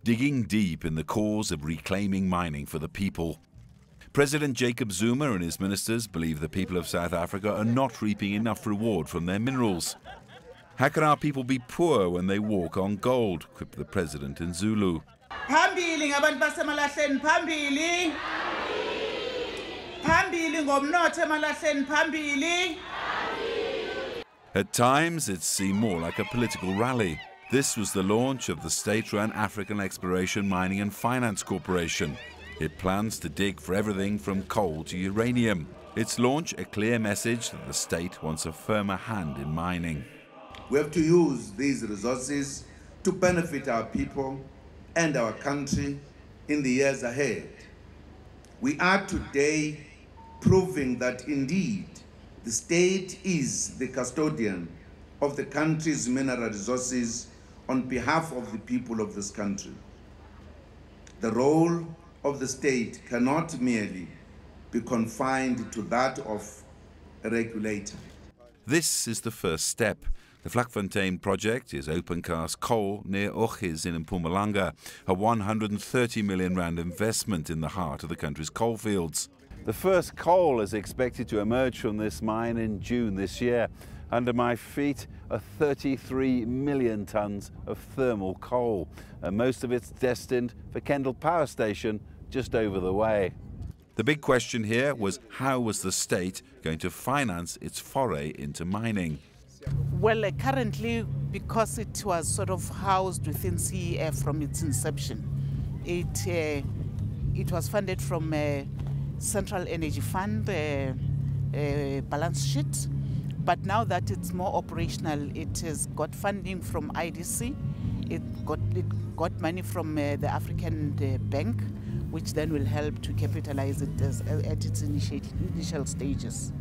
digging deep in the cause of reclaiming mining for the people. President Jacob Zuma and his ministers believe the people of South Africa are not reaping enough reward from their minerals. How can our people be poor when they walk on gold? Quipped the president in Zulu. Phambili ngabantu basemalahleni phambili. Phambili ngomnotho emalahleni phambili. At times, it seemed more like a political rally. This was the launch of the state-run African Exploration, Mining and Finance Corporation. It plans to dig for everything from coal to uranium. Its launch a clear message that the state wants a firmer hand in mining. We have to use these resources to benefit our people and our country in the years ahead. We are today proving that indeed the state is the custodian of the country's mineral resources on behalf of the people of this country. The role of the state cannot merely be confined to that of a regulator. This is the first step. The Vlakfontein project is open-cast coal near Ogies in Mpumalanga, a 130 million rand investment in the heart of the country's coalfields. The first coal is expected to emerge from this mine in June this year. Under my feet are 33 million tonnes of thermal coal, and most of it's destined for Kendal Power Station just over the way. The big question here was, how was the state going to finance its foray into mining? Well, currently, because it was sort of housed within CEF from its inception, it was funded from Central Energy Fund balance sheet, but now that it's more operational, it has got funding from IDC, it got money from the African Bank, which then will help to capitalize it at its initial stages.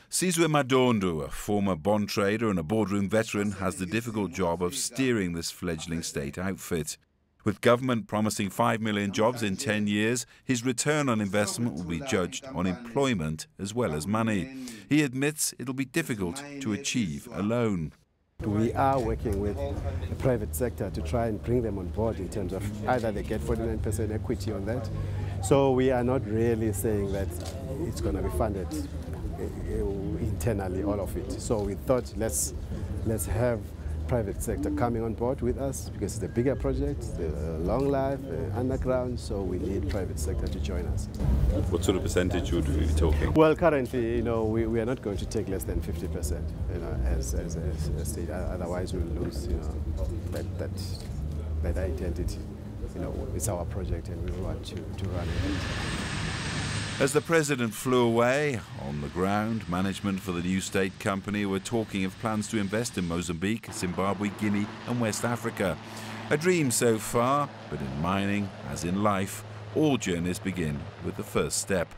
Sizwe Madondo, a former bond trader and a boardroom veteran, has the difficult job of steering this fledgling state outfit. With government promising 5 million jobs in 10 years, his return on investment will be judged on employment as well as money. He admits it'll be difficult to achieve alone. We are working with the private sector to try and bring them on board in terms of either they get 49% equity on that. So we are not really saying that it's going to be funded internally, all of it. So we thought let's have private sector coming on board with us because it's a bigger project, long life, underground, so we need private sector to join us. What sort of percentage would we be talking? Well, currently, we are not going to take less than 50%, as a state. Otherwise, we'll lose, that identity. It's our project and we want to run it. As the president flew away, on the ground, management for the new state company were talking of plans to invest in Mozambique, Zimbabwe, Guinea and West Africa. A dream so far, but in mining, as in life, all journeys begin with the first step.